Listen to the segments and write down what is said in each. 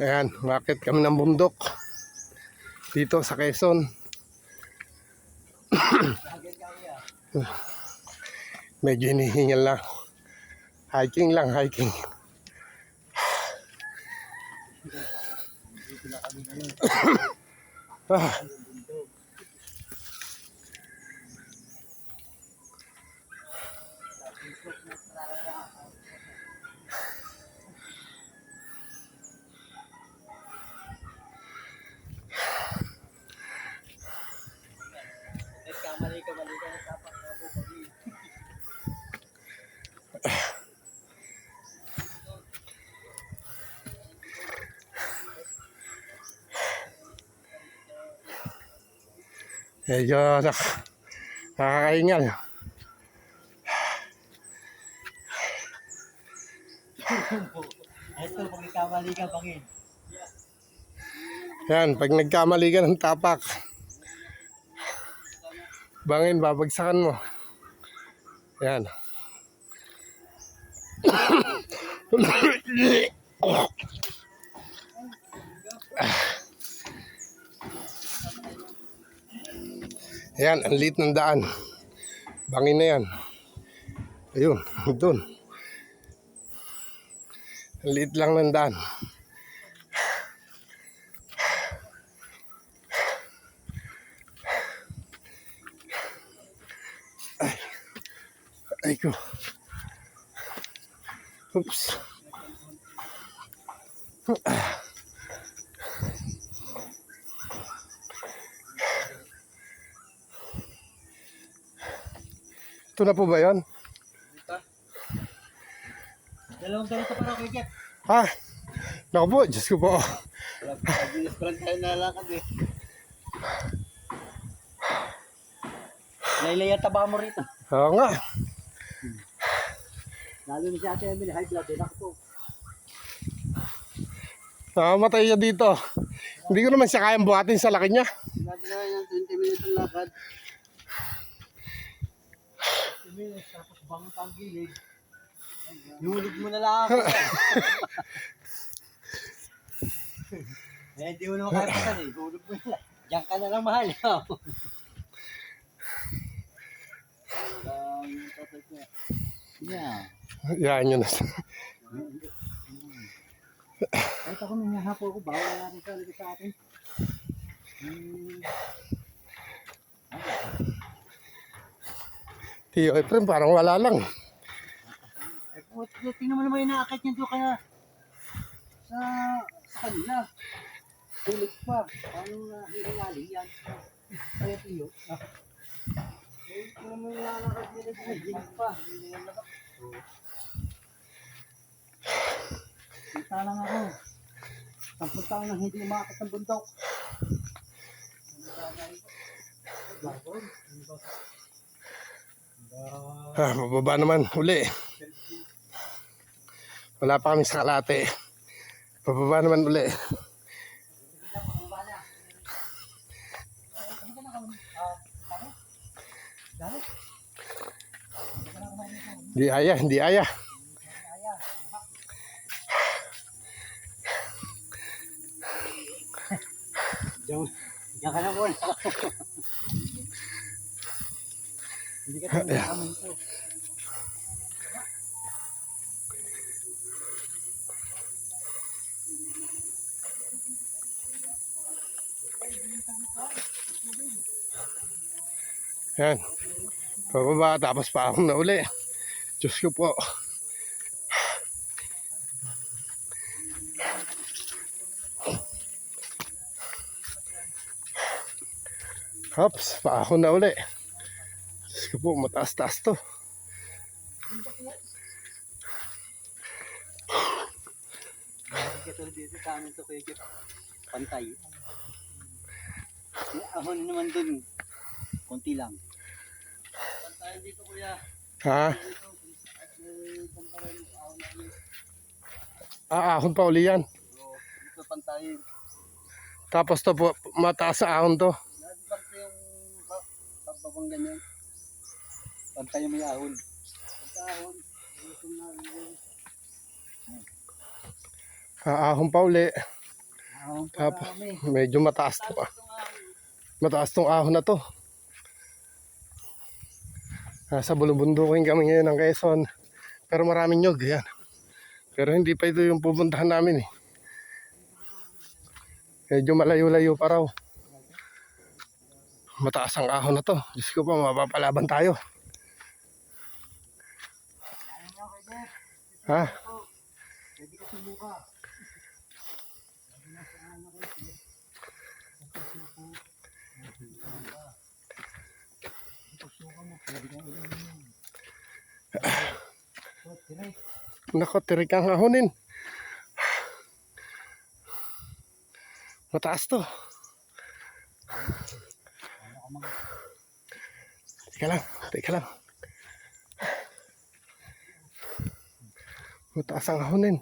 Ayan, umakyat kami ng bundok dito sa Quezon. Medyo hinihingal lang. Hiking lang, hiking. Ah. Medyo nakakahingal. Ito, pag nagkamali ka, Bangin. Yan, pag nagkamali ka ng tapak, Bangin, babagsakan mo. Yan. Yan, ang liit ng daan. Bangin na yan. Ayun, doon. Ang liit lang ng daan. Ay ko. Oops. Ito na po ba yan? Dalawang ganito pa na, Kikip. Ha? Naku po, Diyos ko po. Pag-inis pa lang tayo nalakad eh. Laylay ang taba mo rito. Oo nga. Lalo na si Ate Emily, high blood din ako po. Nakamatay siya dito. Hindi ko naman siya kayang buhatin sa laki niya. Lagi na yan, 20 minutes ang lakad. 20 minutes, tapos bangon pa ang gilid. Nulog mo na lang ako. Eh, hindi mo naman kaya pasan eh. Nulog mo na lang. Diyan ka na lang, mahal. Yeah. Yan yun. Kahit ako nangyahapon ko, bawal na natin sa atin. Tiyo, Efren, parang wala lang. Tingnan mo naman yung nakakit niya doon kaya sa kanila. Tulig pa. Paano na hihingali yan? Kaya tiyo. Tingnan mo yung nakakit niya doon. Tulig pa. Kita lang ako. 10 taon nang hindi umakit ng bundok. Mababa naman uli. Wala pa kami sa Kalate. Pababa naman uli. Hindi aya, hindi aya. Diyan ka na muna. Hindi ka tayo nakaminto. Yan. Pababa tapos pa akong na uli. Diyos ko po. Hops, pa ako na uli. Diyos ko po, mataas-taas to. Katulad dito sa amin to kuya Jeff. Pantay. Ahon naman dun. Konti lang. Pantay dito kuya. Ha? Ahon pa uli yan. Dito pantay. Tapos to po, mataas sa ahon to. Parte yung pagbabang ganyan. Pantay mo yung ahon. Pagka-ahon. Ahon pa uli. Tapos, medyo mataas tong ahon na to. Nasa bulubundukin kami ngayon ng Quezon. Pero maraming nyog, yan. Pero hindi pa ito yung pupuntahan namin eh. Medyo malayo-layo pa raw. Mataas ang ahon na to. Diyos ko pa, mapapalaban tayo. Ha? Pwede ka sumuka. Nako, tirik ang ahonin. Mataas to. Teka lang. Mataas ang ahonin.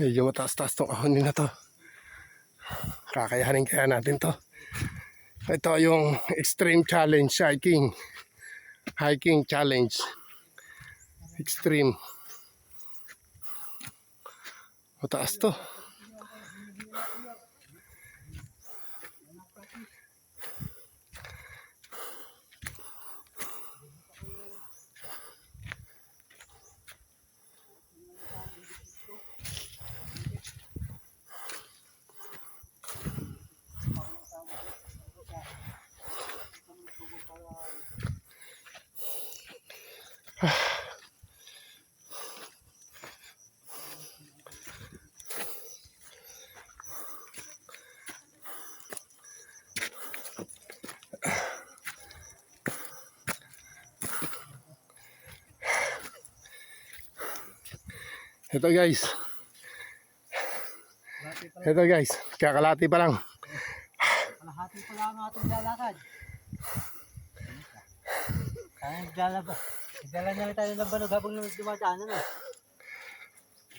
Medyo mataas-taas tong ahonin na to. Kakayanin kaya natin to. Ito yung extreme challenge hiking challenge. Extreme. Mataas to. Ito guys, kakalati pa lang. Kalahati pa lang ang ating lalakad. Kaya naglalaba. Nagdala na rin tayo ng banog habang dumadaan na.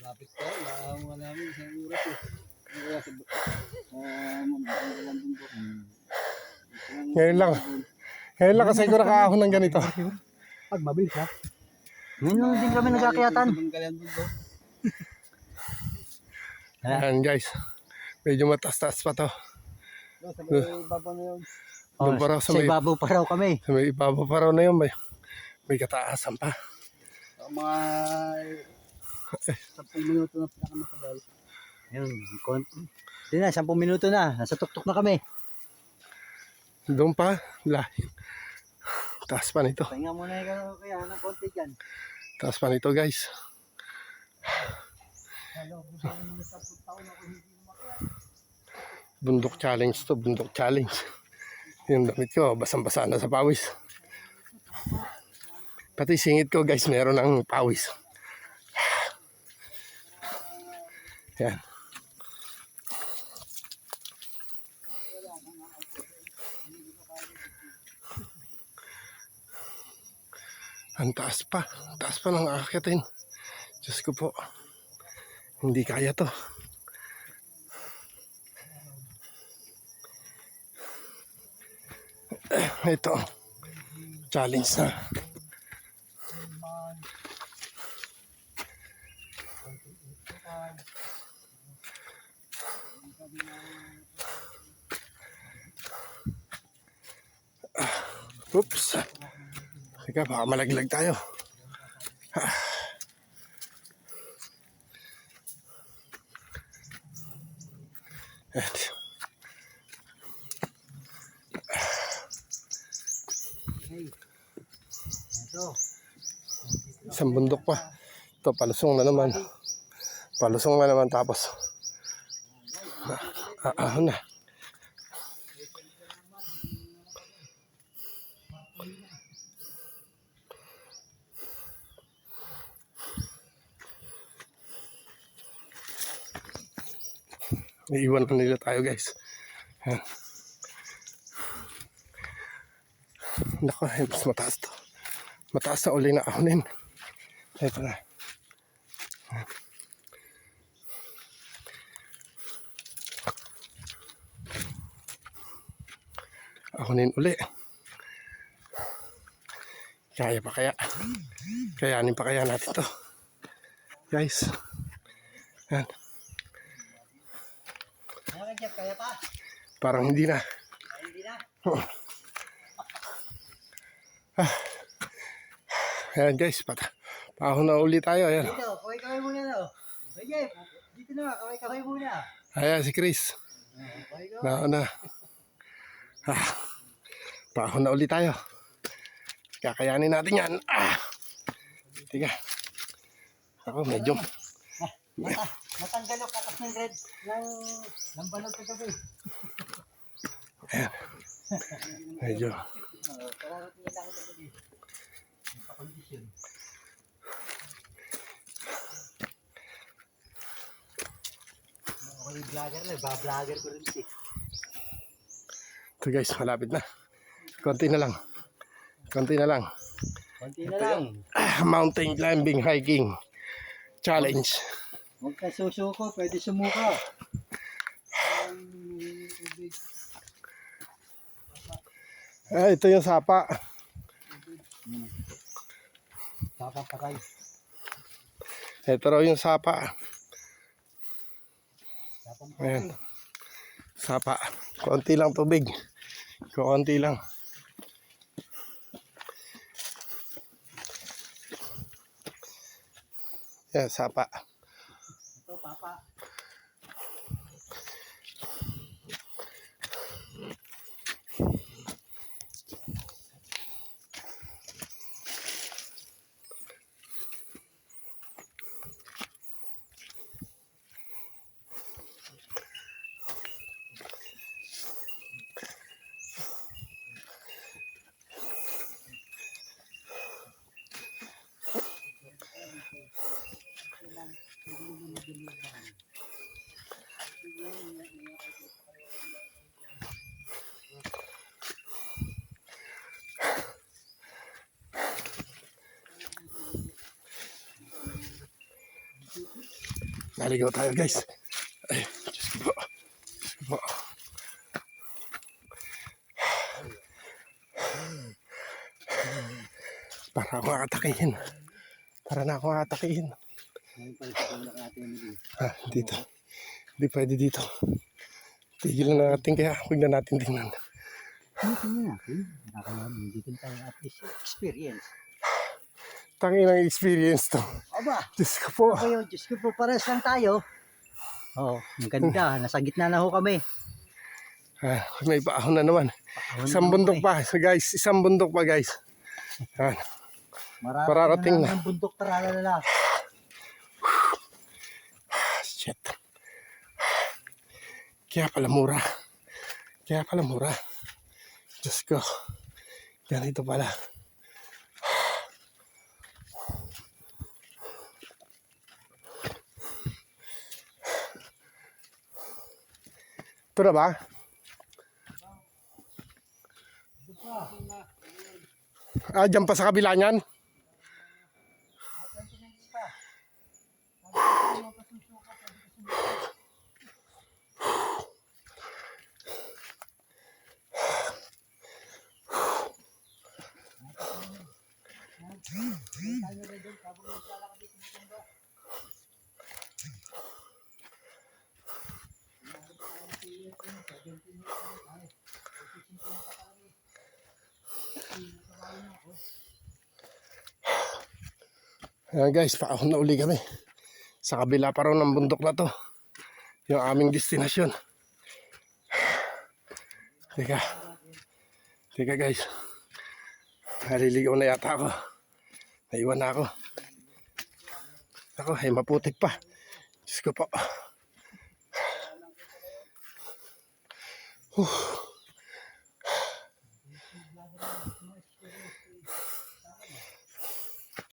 Lapit ko, lahawa namin isang oras eh. Ngayon lang kasi ko nakahon ng ganito. Pag mabilis ha. Ngayon din kami nagkakayatan. Ayan guys, medyo mataas-taas pa to. Doon pa raw sa ibabaw pa raw kami. Sa may ibabaw pa raw na yun, may kataasan pa. Mga 10 minuto na pinakamatagal. Ayun, hindi na, 10 minuto na. Nasa tuktok na kami. Doon pa, taas pa nito. Pahinga muna kaya ng konti dyan. Taas pa nito guys. Bundok challenge to, bundok challenge. Yung damit ko, basang-basa na sa pawis. Pati singit ko guys, meron ng pawis. Yan. Ang taas pa ng aakyatin. Diyos ko po, hindi kaya to. Ito, challenge na. Oops. Teka, baka malaglag tayo. Isang bundok pa. Ito, palusong na naman. Palusong na naman tapos. Ahon na. Iiwan na nila tayo guys. Ayan. Naku, mas mataas to. Mataas na uli na ahonin. Ito na. Ahonin uli. Kaya pa kaya? Kayanin pa kaya natin to? Guys. Yan. Kaya pa? Parang hindi na. Hindi na. Ayan guys. Paahon na uli tayo. Ayan. Dito, kaway-kaway muna daw. Sige, dito na, kaway-kaway muna. Ayan si Chris. Kaway-kaway. Na. Paahon na uli tayo. Kakayanin natin yan. Tiga. Ako medyo. Matanggal ang katas ng red ng balog kagabi. Ayan. Medyo. Kararating lang ako kagabi. Pakondisyon. Ako yung vlogger lang, ba-vlogger ko rin siya. Ito guys, malapit na. Konti na lang. Konti na lang. Konti na lang. Mountain climbing hiking challenge. Huwag ka susuko, pwede sumuka. Ito yung sapa. Tapang patay. Ito raw yung sapa. Tapang Ayan. Sapa. Konti lang tubig. Konti lang. Ayan, sapa. ito, papa. Naligaw tayo guys. Ay, Diyos ko po. Diyos ko po. Para ako atakihin. Para na ako atakihin. Ngayon pala sa tulak natin dito. Dito. Hindi pwede dito. Tigilan na natin kaya huwag na natin tingnan. Dito na natin. Nakakayaman, dito tayo at least experience. Tangin ang experience to. Aba, Diyos ko po. kayo, Diyos ko po, pares lang tayo. Oo, ang ganda. Nasa gitna na ho kami. May paahon na naman. Isang bundok pa. So guys, isang bundok pa guys. Mararating na. Ang bundok taralala. Shit. Kaya pala mura. Kaya pala mura. Diyos ko. Ganito pala. Ito na ba? Dyan pa sa kabila niyan? Ayan guys, paahon na uli kami. Sa kabila pa raw ng bundok na to. Yung aming destinasyon. Teka. Teka guys. Naliligaw na yata ako. Naiwan na ako. Ako, ay maputik pa. Diyos ko po.